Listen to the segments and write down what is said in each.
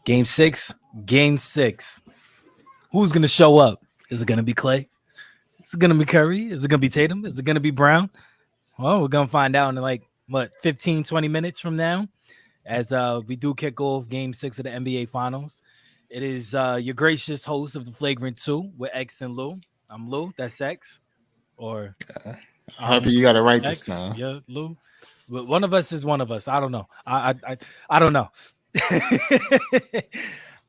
Game six. Game six. Who's gonna show up? Is it gonna be Clay? Is it gonna be Curry? Is it gonna be Tatum? Is it gonna be Brown? Well, we're gonna find out in like what 15, 20 minutes from now, as we do kick off Game Six of the NBA Finals. It is your gracious host of the Flagrant Two with X and Lou. I'm Lou. That's X, or Happy I'm you got it right this X. time. Yeah, Lou. One of us is one of us. I don't know. I don't know.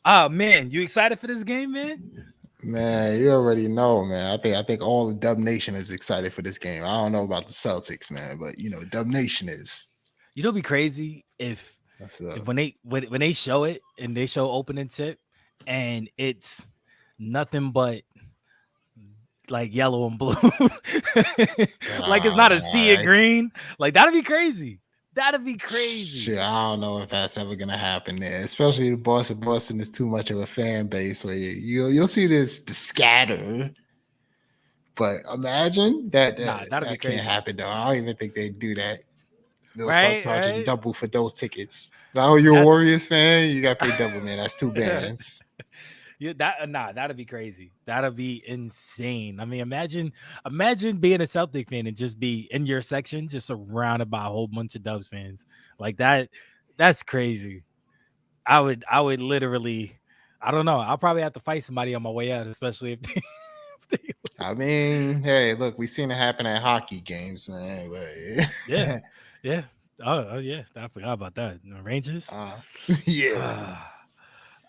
Oh man, you excited for this game, man? Man, you already know, man. I think all the Dub Nation is excited for this game. I don't know about the Celtics, man, but Dub Nation is. You know, it'd be crazy That's if up. when they show it and they show opening tip, and it's nothing but like yellow and blue, like it's not a sea of I green. Like that'd be crazy. That'd be crazy. Shit, I don't know if that's ever gonna happen there. Especially the Boston. Boston is too much of a fan base where you'll see this the scatter. But imagine Nah, that'd be that can't crazy. happen though. I don't even think they do that. They'll start Right, charging right. double for those tickets. Now you're a That Warriors fan, you gotta pay double, man. That's two bands. yeah, that'd be crazy. That'd be insane. I mean, imagine being a Celtic fan and just be in your section, just surrounded by a whole bunch of Dubs fans like that. That's crazy. I would literally, I don't know. I'll probably have to fight somebody on my way out, especially if they, if they I mean, hey, look, we seen it happen at hockey games, man. yeah, But yeah. Oh yeah, I forgot about that. The Rangers. uh, yeah.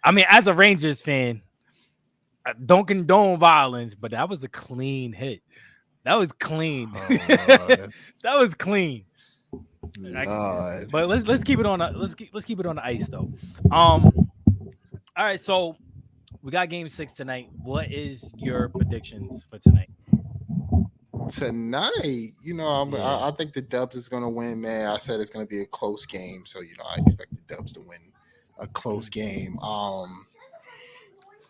I mean, as a Rangers fan, I don't condone violence, but that was a clean hit. That was clean. Oh Lord. That was clean. I- Lord. but let's keep it on let's keep it on the ice though. Um. All right, so we got Game Six tonight. What is your predictions for tonight? Tonight, Yeah. I think the Dubs is gonna win, man. I said it's gonna be a close game, so I expect the Dubs to win a close game.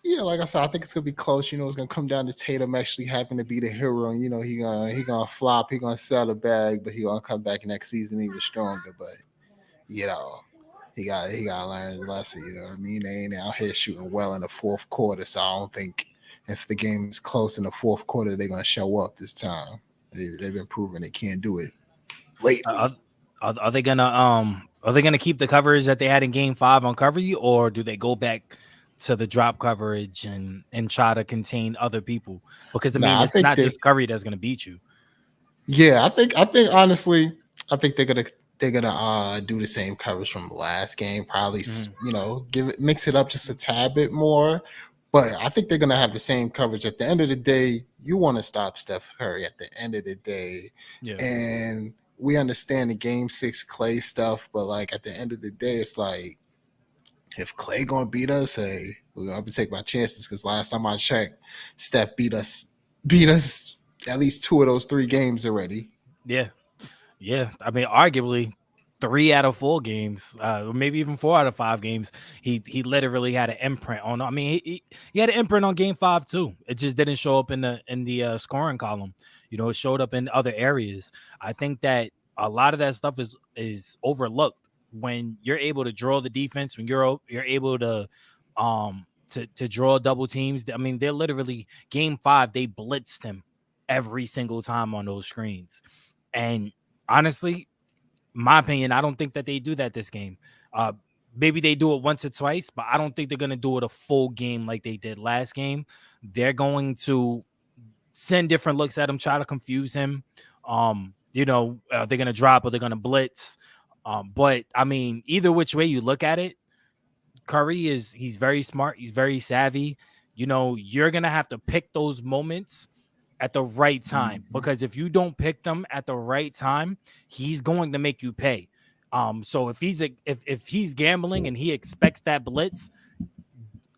Yeah, like I said, I think it's gonna be close. It's gonna come down to Tatum actually having to be the hero, and he gonna flop, he gonna sell the bag, but he gonna come back next season even stronger. But you know, he got to learn his lesson. You know what I mean? They ain't out here shooting well in the fourth quarter, so I don't think if the game is close in the fourth quarter, they're gonna show up this time. They've been proving they can't do it lately. Are, are they gonna keep the coverage that they had in Game Five on cover you, or do they go back to the drop coverage and try to contain other people? Because I mean, Nah, I it's think not just Curry that's gonna beat you. yeah, I think honestly, I think they're gonna do the same coverage from the last game. Probably Mhm. give it mix it up just a tad bit more. But I think they're gonna have the same coverage. At the end of the day, you want to stop Steph Curry at the end of the day. Yeah, And we understand the game six Clay stuff, but like at the end of the day, it's like if Clay gonna beat us, hey, we're gonna have to take my chances because last time I checked, Steph beat us at least two of those three games already. yeah, yeah. I mean, arguably 3 out of 4 games, or maybe even 4 out of 5 games, he literally had an imprint on. I mean, he had an imprint on Game Five too. It just didn't show up in the scoring column. It showed up in other areas. I think that a lot of that stuff is overlooked when you're able to draw the defense. When you're able to draw double teams. I mean, they're literally Game Five. They blitzed him every single time on those screens, and honestly, my opinion, I don't think that they do that this game. Uh, Maybe they do it once or twice, but I don't think they're gonna do it a full game like they did last game. They're going to send different looks at him, try to confuse him. They're gonna drop or they're gonna blitz. But I mean, either which way you look at it, he's very smart, he's very savvy. You're gonna have to pick those moments at the right time, Mhm. because if you don't pick them at the right time, he's going to make you pay. So if he's gambling and he expects that blitz,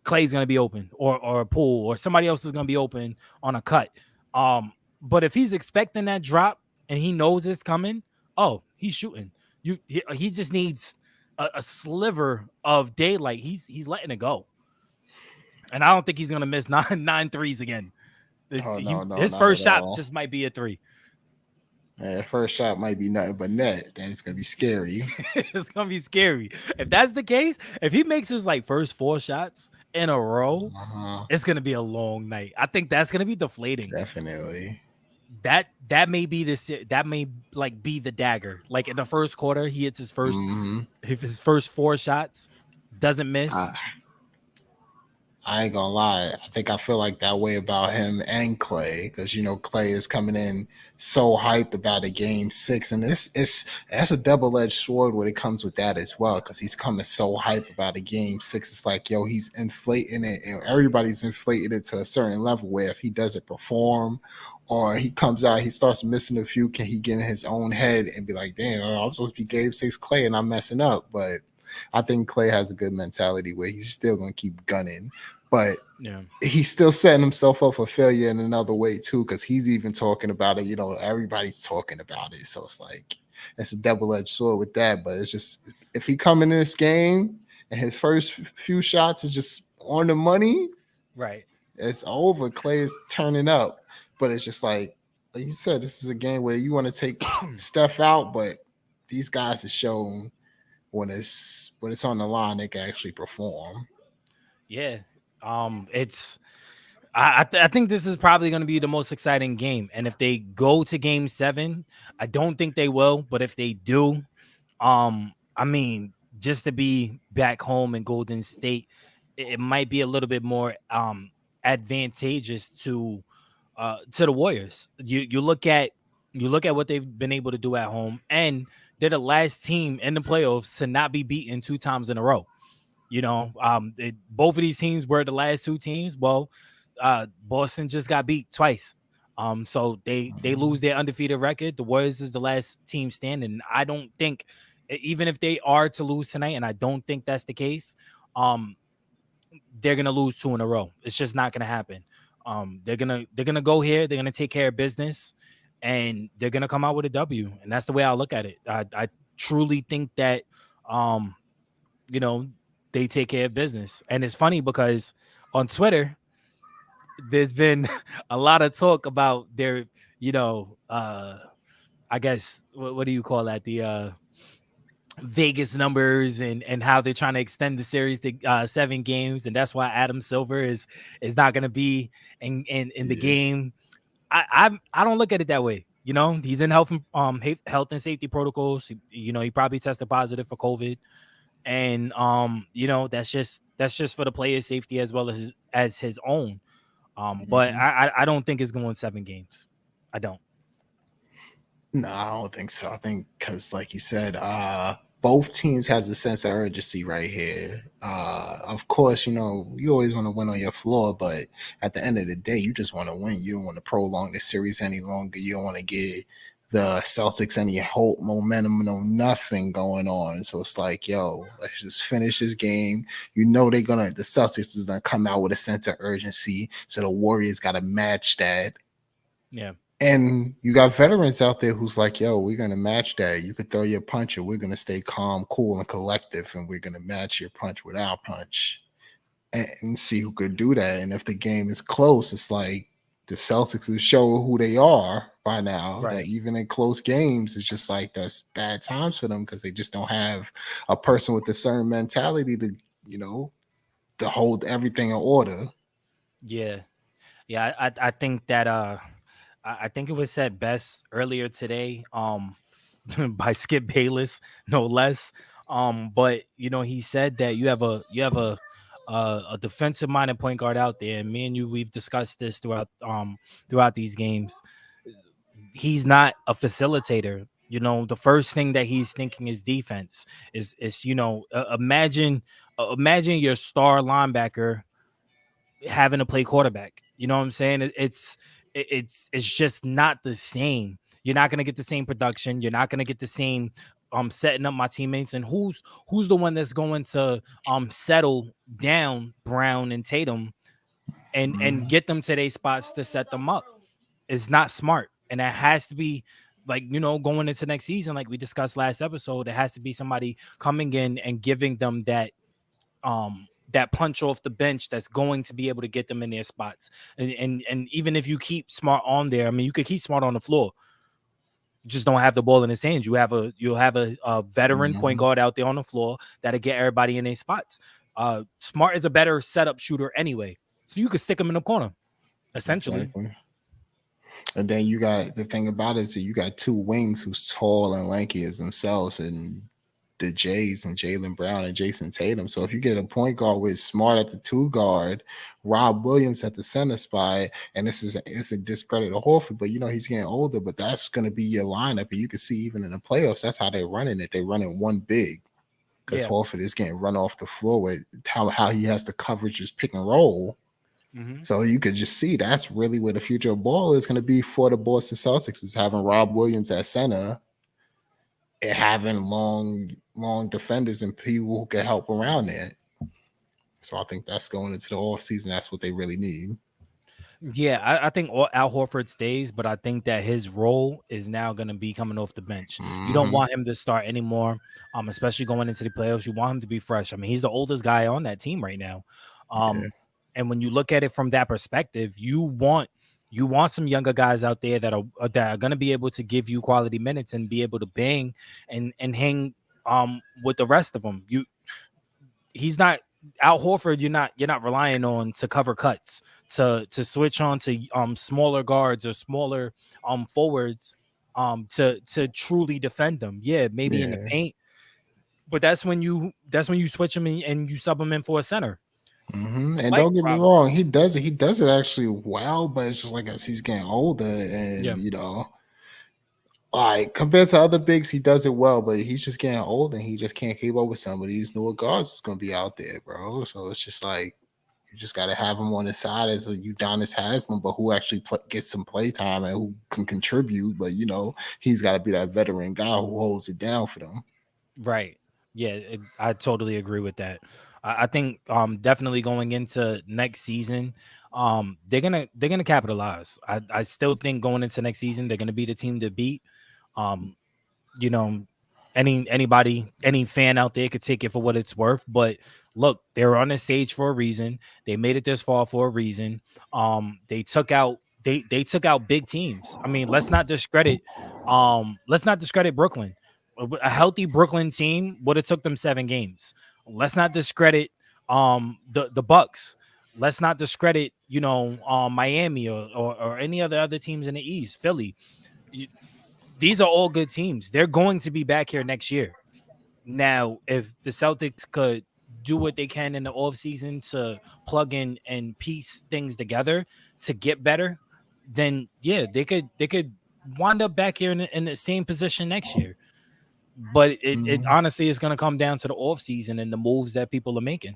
Clay's gonna be open, or a pull, or somebody else is gonna be open on a cut. But if he's expecting that drop and he knows it's coming, oh, he's shooting. He just needs a sliver of daylight. He's letting it go, and I don't think he's gonna miss nine threes again. Oh no, no, His not at first shot all. just might be a three. First shot might be nothing but net. Then it's gonna be scary. It's gonna be scary. If that's the case, if he makes his like first 4 shots in a row, Uh-huh. it's gonna be a long night. I think that's gonna be deflating. Definitely. That may be that may like be the dagger. Like in the first quarter, he hits his first Hmm. if his first 4 shots, doesn't I, miss. I ain't gonna lie. I think I feel like that way about him and Clay because Clay is coming in so hyped about a game 6, and this is that's a double edged sword when it comes with that as well because he's coming so hyped about a game 6. It's like he's inflating it, and everybody's inflating it to a certain level where if he doesn't perform or he comes out, he starts missing a few, can he get in his own head and be like, "Damn, I'm supposed to be game 6 Clay and I'm messing up?" But I think Clay has a good mentality where he's still gonna keep gunning but Yeah. he's still setting himself up for failure in another way too, because he's even talking about it. Everybody's talking about it, so it's like it's a double-edged sword with that. But it's just if he come in this game and his first few shots is just on the money, Right. it's over. Clay is turning up, but it's just like you said, this is a game where you want to take Steph out, but these guys have shown when it's on the line, they can actually perform. Yeah. It's I think this is probably going to be the most exciting game. And if they go to game 7, I don't think they will, but if they do, I mean, just to be back home in Golden State, it might be a little bit more advantageous to the Warriors. You look at what they've been able to do at home, and they're the last team in the playoffs to not be beaten 2 times in a row. Both of these teams were the last 2 teams. Well, Boston just got beat twice. So they lose Mhm. their undefeated record. The Warriors is the last team standing. I don't think, even if they are to lose tonight, and I don't think that's the case, um, they're gonna lose 2 in a row. It's just not gonna happen. They're gonna go here. They're gonna take care of business, and they're gonna come out with a W. And that's the way I look at it. I truly think that um you know, they take care of business. And it's funny because on Twitter, there's been a lot of talk about their, you know, I guess what do you call that? The Vegas numbers and how they're trying to extend the series to 7 games, and that's why Adam Silver is not going to be in the Yeah. game. I don't look at it that way. He's in health and safety protocols. He probably tested positive for COVID, and that's just for the player's safety as well as his own. But Mhm. I don't think it's going 7 games. I don't. No, I don't think so. I think because, like you said, both teams has a sense of urgency right here. Of course, you always want to win on your floor, but at the end of the day, you just want to win. You don't want to prolong the series any longer. You don't want to get the Celtics any hope, momentum, no nothing going on. So it's like, yo, let's just finish this game. The Celtics is gonna come out with a sense of urgency. So the Warriors got to match that. Yeah. And you got veterans out there who's like, yo, we're going to match that. You could throw your punch, and we're going to stay calm, cool, and collective, and we're going to match your punch with our punch and see who could do that. And if the game is close, it's like the Celtics have shown who they are by now, that Right. even in close games, it's just like that's bad times for them because they just don't have a person with a certain mentality you know, to hold everything in order. Yeah. Yeah. I think that I think it was said best earlier today, by Skip Bayless, no less. But he said that you have a defensive minded point guard out there, and me and you, we've discussed this throughout these games. He's not a facilitator. The first thing that he's thinking is defense. Is imagine your star linebacker having to play quarterback. You know what I'm saying? It's just not the same. You're not gonna get the same production. You're not gonna get the same setting up my teammates. And who's the one that's going to settle down Brown and Tatum and Mhm. get them to their spots to set them up? It's not smart. And that has to be like, going into next season, like we discussed last episode, it has to be somebody coming in and giving them that punch off the bench that's going to be able to get them in their spots. And even if you keep Smart on there, I mean, you could keep Smart on the floor, just don't have the ball in his hands. You'll have a veteran point Mhm. guard out there on the floor that'll get everybody in their spots. Smart is a better setup shooter anyway, so you could stick him in the corner essentially. Exactly. And then you got the thing about it is that you got two wings who's tall and lanky as themselves, and the Jays and Jalen Brown and Jason Tatum. So if you get a point guard with Smart at the two guard, Rob Williams at the center spot, and it's a discredit to Horford, but he's getting older, but that's going to be your lineup, and you can see even in the playoffs that's how they're running it. They're running one big because Yeah. Horford is getting run off the floor with how he has to coverage his pick and roll. Hmm. So you could just see that's really where the future of ball is going to be for the Boston Celtics, is having Rob Williams at center and having long defenders and people who can help around there. So I think that's going into the off season. That's what they really need. Yeah, I think Al Horford stays, but I think that his role is now going to be coming off the bench. You don't Mm-hmm. want him to start anymore, especially going into the playoffs. You want him to be fresh. I mean, he's the oldest guy on that team right now. Yeah. And when you look at it from that perspective, you want some younger guys out there that are going to be able to give you quality minutes and be able to bang and hang with the rest of them. He's not Al Horford. You're not relying on to cover cuts, to switch on to smaller guards or smaller forwards to truly defend them. Yeah, maybe in the Yeah. paint, but that's when you switch him and you sub him in for a center. And Like don't get me Rob. wrong, he does it. He does it actually well, but it's just like as he's getting older, and Yeah. like compared to other bigs, he does it well, but he's just getting old, and he just can't keep up with some of these newer guards who's gonna be out there, bro. So it's just like you just got to have him on the side as a Udonis Haslam, but who actually gets some play time and who can contribute. But he's got to be that veteran guy who holds it down for them. Right. Yeah, I totally agree with that. I think definitely going into next season, they're gonna capitalize. I still think going into next season they're gonna be the team to beat. Um, you know, any fan out there could take it for what it's worth. But look, they were on the stage for a reason. They made it this far for a reason. They took out big teams. I mean, let's not discredit Brooklyn. A healthy Brooklyn team would have took them 7 games. Let's not discredit the Bucks. Let's not discredit Miami or any other teams in the East. Philly. These are all good teams. They're going to be back here next year. Now, if the Celtics could do what they can in the offseason to plug in and piece things together to get better, then yeah, they could wind up back here in the same position next year. But it Mhm. honestly is going to come down to the offseason and the moves that people are making.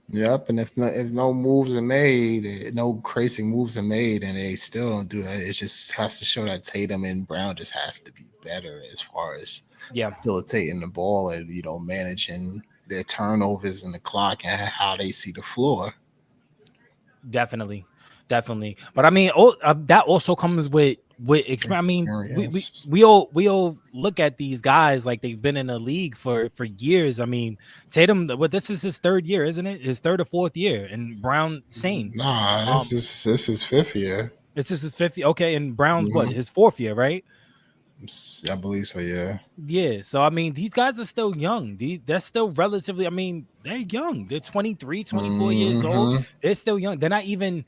Yep, and if no moves are made, no crazy moves are made, and they still don't do that, it just has to show that Tatum and Brown just has to be better as far as Yeah, facilitating the ball and managing their turnovers and the clock and how they see the floor. definitely, definitely. But I mean, that also comes with experience. I mean, we, we Experience. we all we all look at these guys like they've been in the league for years. I mean, Tatum, this is his third year, isn't it? His third or fourth year, and Brown same. Nah, Um, this is fifth year. this is his fifth year. Okay, and Brown's what, Mhm. his fourth year, right? I believe so. Yeah. Yeah, so I mean, these guys are still young. They're still relatively, I mean, they're young. They're 23, 24 years old. Hmm. They're still young. They're not even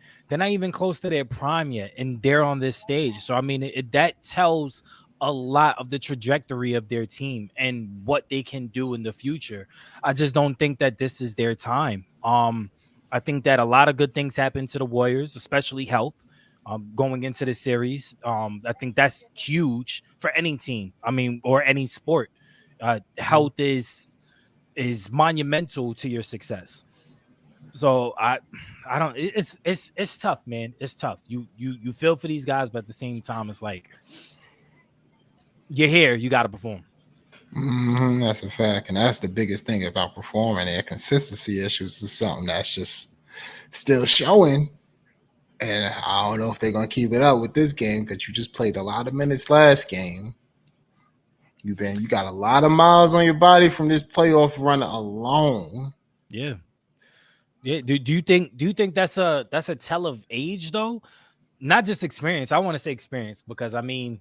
close to their prime yet, and they're on this stage. So I mean, that tells a lot of the trajectory of their team and what they can do in the future. I just don't think that this is their time. I think that a lot of good things happen to the Warriors, especially health going into the series. I think that's huge for any team. I mean, or any sport. Health is monumental to your success. So I don't. It's tough, man. It's tough. You feel for these guys, but at the same time, it's like you're here. You got to perform. That's a fact, and that's the biggest thing about performing. Their consistency issues is something that's just still showing. And I don't know if they're gonna keep it up with this game because you just played a lot of minutes last game. You got a lot of miles on your body from this playoff run alone. Yeah. Yeah. Do you think that's a tell of age though? Not just experience. I want to say experience because I mean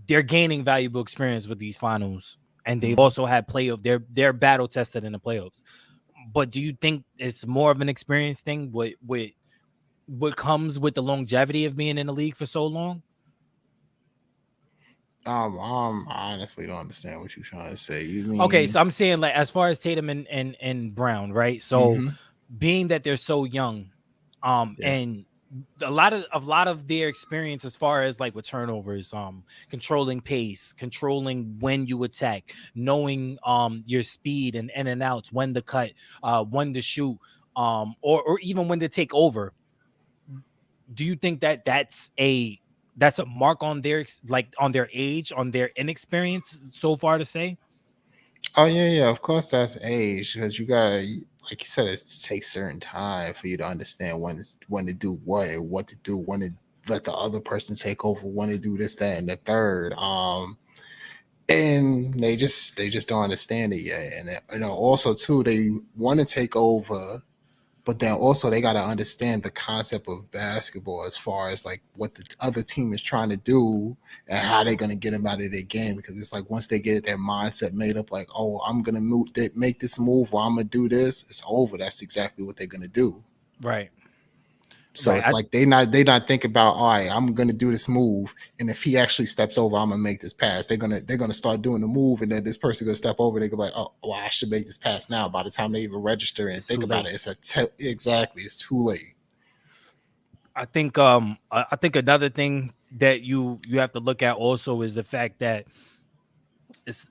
they're gaining valuable experience with these finals, and they've Mhm. also had playoff. They're battle tested in the playoffs. But do you think it's more of an experience thing? What comes with the longevity of being in the league for so long? I honestly don't understand what you're trying to say. You Okay, mean? so I'm saying like as far as Tatum and Brown, right? So Hmm. being that they're so young, Yeah. and a lot of their experience as far as like with turnovers, controlling pace, controlling when you attack, knowing your speed and in and outs, when to cut, when to shoot, or even when to take over. Do you think that that's a mark on their like on their age, on their inexperience so far to say? Oh yeah, yeah. Of course, that's age because you gotta, like you said, it takes certain time for you to understand when to do what to do, when to let the other person take over, when to do this, that, and the third. And they just don't understand it yet. And also too, they want to take over, but then also they got to understand the concept of basketball as far as like what the other team is trying to do and how they're going to get them out of their game, because it's like once they get their mindset made up like, oh, I'm going to make this move or I'm going to do this, it's over. That's exactly what they're going to do. Right. So Right. it's like they not thinking about, all right, I'm gonna do this move, and if he actually steps over, I'm gonna make this pass. They're gonna start doing the move, and then this person gonna step over. They go like, oh, well, I should make this pass now. By the time they even register and It's think too about late. it, exactly, it's too late. I think another thing that you have to look at also is the fact that it's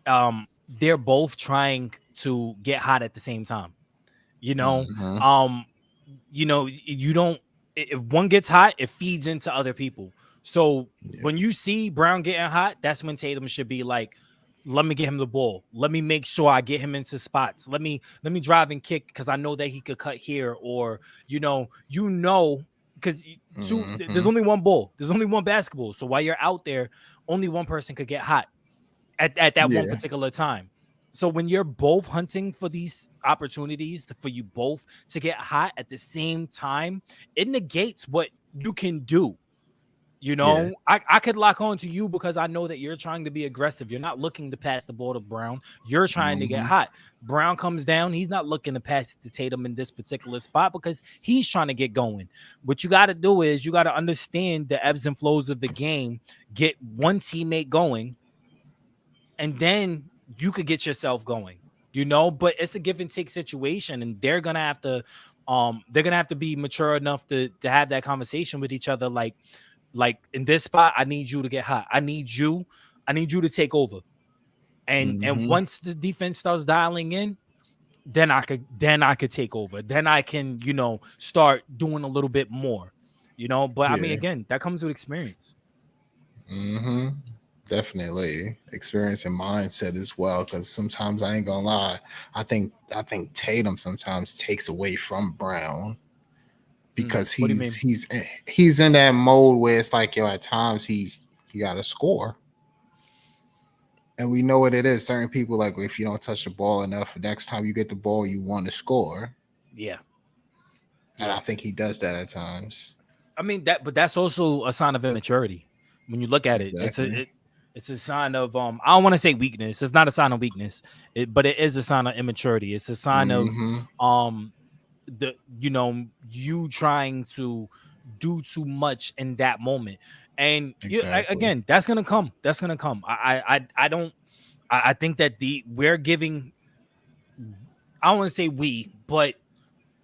they're both trying to get hot at the same time. You know, Hmm. um you don't, if one gets hot, it feeds into other people. So Yeah. when you see Brown getting hot, that's when Tatum should be like, let me get him the ball. Let me make sure I get him into spots. Let me drive and kick because I know that he could cut here, or because there's Hmm. only one ball, there's only one basketball. So while you're out there, only one person could get hot at that one Yeah. particular time. So when you're both hunting for these opportunities for you both to get hot at the same time, it negates what you can do. Yeah. I could lock on to you because I know that you're trying to be aggressive. You're not looking to pass the ball to Brown. You're trying to get Hmm. hot. Brown comes down. He's not looking to pass it to Tatum in this particular spot because he's trying to get going. What you got to do is you got to understand the ebbs and flows of the game, get one teammate going, and then you could get yourself going, but it's a give and take situation, and they're gonna have to be mature enough to have that conversation with each other, like in this spot I need you to get hot, I need you to take over, and Hmm. once the defense starts dialing in, then I could take over, then I can start doing a little bit more, but I mean, Yeah. again, that comes with experience. Hmm. Definitely experience and mindset as well. Because sometimes I ain't gonna lie, I think Tatum sometimes takes away from Brown because What do you he's mean? he's he's in that mode where it's like, yo, at times he got to score, and we know what it is. Certain people, like, if you don't touch the ball enough, next time you get the ball, you want to score, Yeah. and Yeah. I think he does that at times. I mean but that's also a sign of immaturity. When you look at it, Exactly. it's a sign of I don't want to say weakness. It's not a sign of weakness, but it is a sign of immaturity. It's a sign of Hmm. um you trying to do too much in that moment, and Exactly. again, that's gonna come. That's gonna come. I don't. I think that we're giving. I don't want to say we, but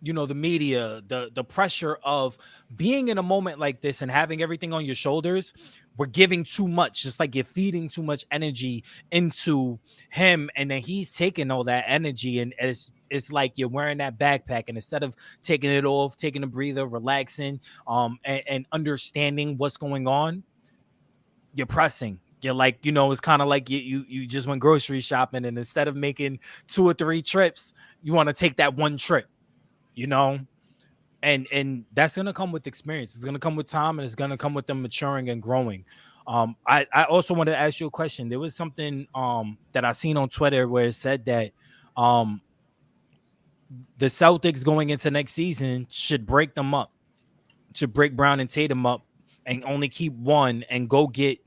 the media, the pressure of being in a moment like this and having everything on your shoulders, we're giving too much. Just like you're feeding too much energy into him, and then he's taking all that energy, and it's like you're wearing that backpack, and instead of taking it off, taking a breather, relaxing, and understanding what's going on, you're pressing. You're like, it's kind of like you just went grocery shopping, and instead of making 2 or 3 trips, you want to take that one trip, you know and that's gonna come with experience. It's gonna come with time, and it's gonna come with them maturing and growing. I also wanted to ask you a question. There was something that I seen on Twitter where it said that um the Celtics going into next season should break them up, should break Brown and Tatum up, and only keep one and go get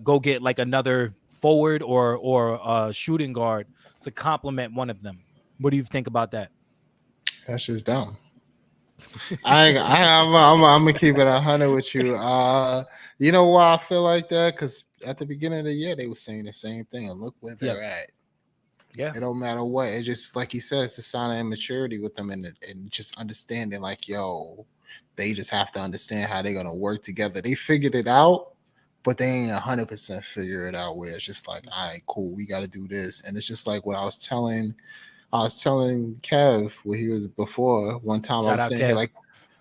go get like another forward or shooting guard to complement one of them. What do you think about that? That's just dumb. I'm gonna keep it 100 with you. You know why I feel like that? Because at the beginning of the year they were saying the same thing, and look where Yeah, they're at. yeah, It don't matter what. It's just like you said, it's a sign of immaturity with them, and just understanding like, yo, they just have to understand how they're gonna work together. They figured it out, but they ain't 100% figure it out. Where it's just like, all right, cool, we got to do this, and it's just like what I was telling Kev where he was before. One time I shout was out saying here Kev. like,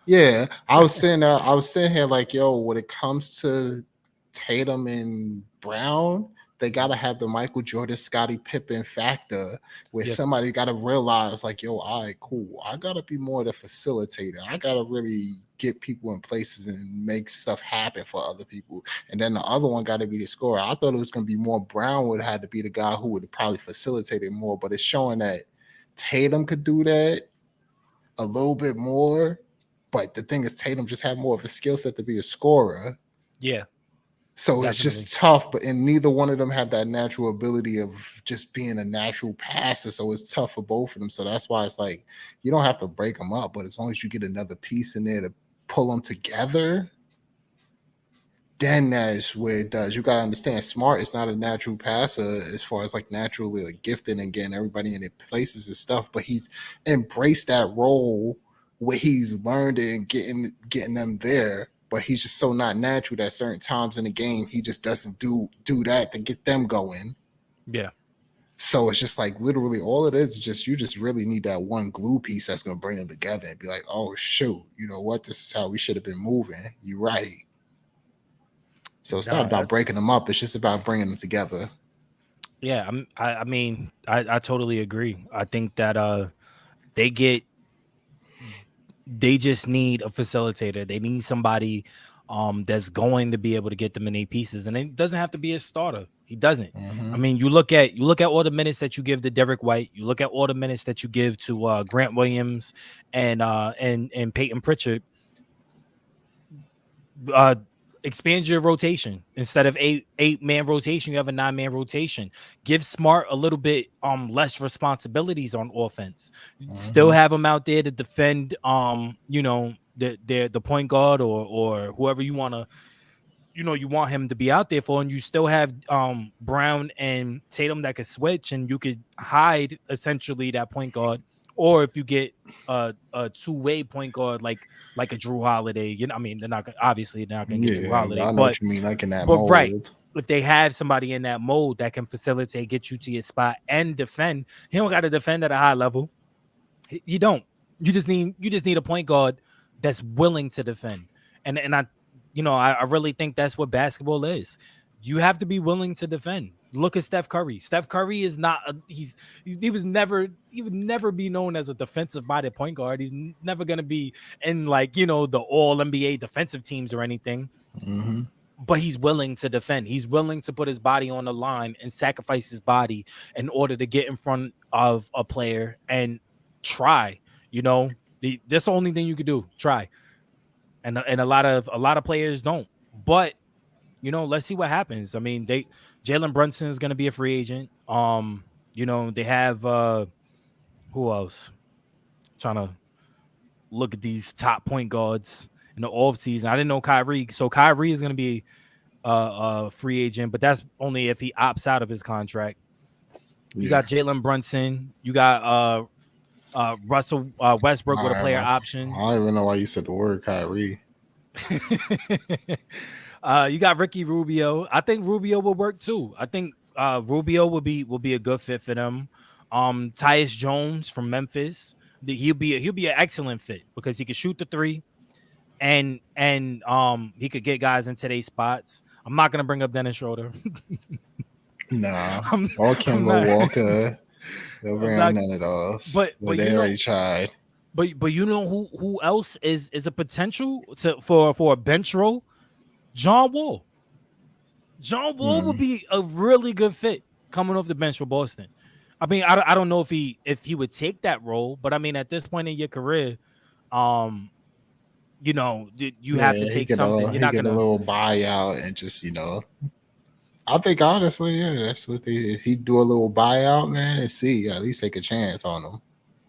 yeah, I was saying here like, yo, when it comes to Tatum and Brown, they gotta have the Michael Jordan, Scottie Pippen factor, where Yeah, somebody gotta realize like, yo, all right, cool, I gotta be more the facilitator. I gotta really get people in places and make stuff happen for other people. And then the other one got to be the scorer. I thought it was going to be more Brown would have to be the guy who would probably facilitate it more, but it's showing that Tatum could do that a little bit more. But the thing is, Tatum just had more of a skill set to be a scorer. yeah, So it's definitely. just tough, but and neither one of them have that natural ability of just being a natural passer. So it's tough for both of them. So that's why it's like you don't have to break them up, but as long as you get another piece in there to pull them together, then that's where it does. You gotta understand, Smart is not a natural passer as far as like naturally like gifted and getting everybody in their places and stuff, but he's embraced that role where he's learned it and getting them there. But he's just so not natural that certain times in the game he just doesn't do that to get them going. Yeah, So it's just like literally all it is just you just really need that one glue piece that's gonna bring them together and be like, oh shoot, you know what? This is how we should have been moving. You're right. So it's not no, about breaking them up. It's just about bringing them together. yeah. I mean, I totally agree. I think that they get they just need a facilitator. They need somebody that's going to be able to get them in eight pieces. And it doesn't have to be a starter. He doesn't. I Mm-hmm. mean, you look at all the minutes that you give to Derek White, you look at all the minutes that you give to Grant Williams and Peyton Pritchard. uh Expand your rotation. Instead of eight-man rotation, you have a 9-man rotation. Give Smart a little bit less responsibilities on offense. Still Mm-hmm. have him out there to defend the point guard or whoever you want to, you want him to be out there for, and you still have Brown and Tatum that could switch, and you could hide essentially that point guard. Or if you get a two-way point guard like a Drew Holiday, I mean, obviously they're not gonna get Drew Yeah, but Holiday, I know but what you mean, like in that right. mold. If they have somebody in that mold that can facilitate, get you to your spot and defend, he don't got to defend at a high level. You don't. You just need a point guard that's willing to defend. And I really think that's what basketball is. You have to be willing to defend. Look at Steph Curry. Steph Curry is not he would never be known as a defensive minded point guard. He's never going to be in the all NBA defensive teams or anything, Mm-hmm. but he's willing to defend. He's willing to put his body on the line and sacrifice his body in order to get in front of a player and try. That's the only thing you could do. Try. And a lot of players don't. But let's see what happens. I mean, Jalen Brunson is going to be a free agent. They have who else? Trying to look at these top point guards in the off season. I didn't know Kyrie. So Kyrie is going to be a free agent, but that's only if he opts out of his contract. You Yeah. got Jalen Brunson. You got Russell Westbrook with a player I option. don't even know why you said the word Kyrie. You got Ricky Rubio. I think Rubio will work too. I think Rubio will be a good fit for them. Tyus Jones from Memphis. He'll be an excellent fit because he can shoot the three and he could get guys into their spots. I'm not gonna bring up Dennis Schroeder. Nah. I'm, Or I'm Kemba not. Walker. They'll I'm bring on not. none of those. But But but they you know already tried. but you know who else is a potential for a bench role? John Wall. John Wall would Mm. be a really good fit coming off the bench for Boston. I mean, I don't know if he would take that role, but I mean, at this point in your career, um, you have to Yeah, take something. You're he not get a gonna. little buyout and just, I think honestly, yeah, that's what they. If he do a little buyout, man, and see, at least take a chance on him.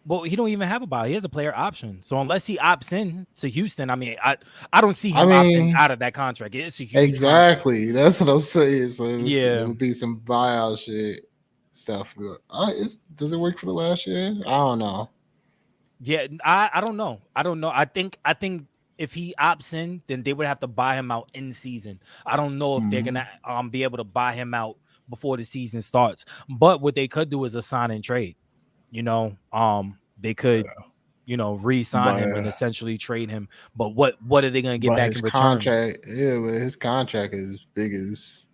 Well, he don't even have a buy. He has a player option. So unless he opts in to Houston, I mean, I don't see I him opting mean, out of that contract. It's a huge contract. exactly. That's what I'm saying. So it Yeah. would be some buyout shit stuff. Does it work for the last year? I don't know. Yeah, I don't know. I don't know. I think if he opts in, then they would have to buy him out in season. I don't know if they're Hmm. gonna be able to buy him out before the season starts. But what they could do is a sign and trade. They could, re-sign him and But essentially trade him. But what are they gonna get but back his in return? contract, yeah, but his contract is big as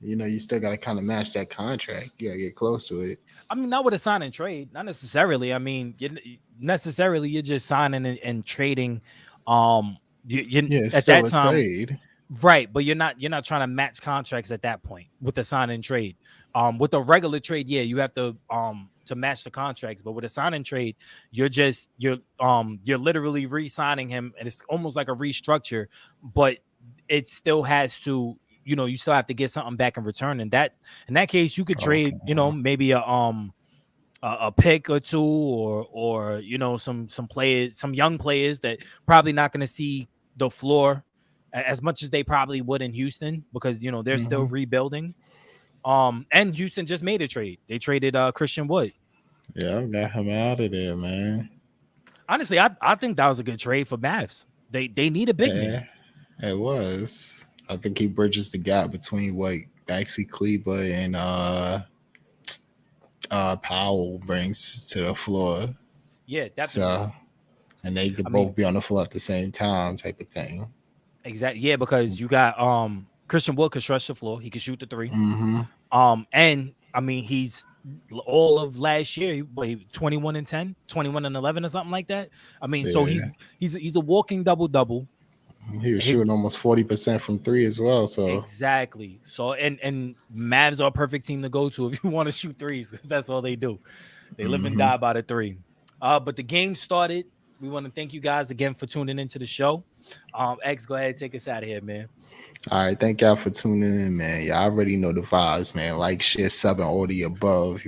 you still got to kind of match that contract. You got to get close to it. I mean, not with a sign and trade, not necessarily. I mean, you're just signing and trading. You Yeah, it's at still that a time. trade. Right, but you're not trying to match contracts at that point with the sign and trade. With a regular trade, yeah, you have to match the contracts, but with a sign and trade, you're literally re-signing him, and it's almost like a restructure, but it still has to, you still have to get something back in return. And in that case, you could Okay. trade, maybe a pick or two, or some players, some young players that probably not going to see the floor as much as they probably would in Houston, because they're still Hmm. rebuilding. And Houston just made a trade. They traded Christian Wood. Yeah, I got him out of there, man. Honestly, I think that was a good trade for Mavs. They need a big Yeah, man. it was. I think he bridges the gap between what Maxi Kleber and Powell brings to the floor. Yeah, definitely. So, and they I could mean, both be on the floor at the same time, type of thing. exactly. Yeah, because you got Christian Wood could stretch the floor. He could shoot the three. Hmm. And I mean, he's all of last year, 21 and 10, 21 and 11 or something like that. I mean, so he's Yeah, he's a walking double. he was He, shooting almost 40% from three as well. So, exactly. So and Mavs are a perfect team to go to if you want to shoot threes, because that's all they do. They live and hmm. die by the three. But the game started. We want to thank you guys again for tuning into the show. X, go ahead and take us out of here, man. All right, thank y'all for tuning in, man. Y'all already know the vibes, man. Like, share, sub, and all the above.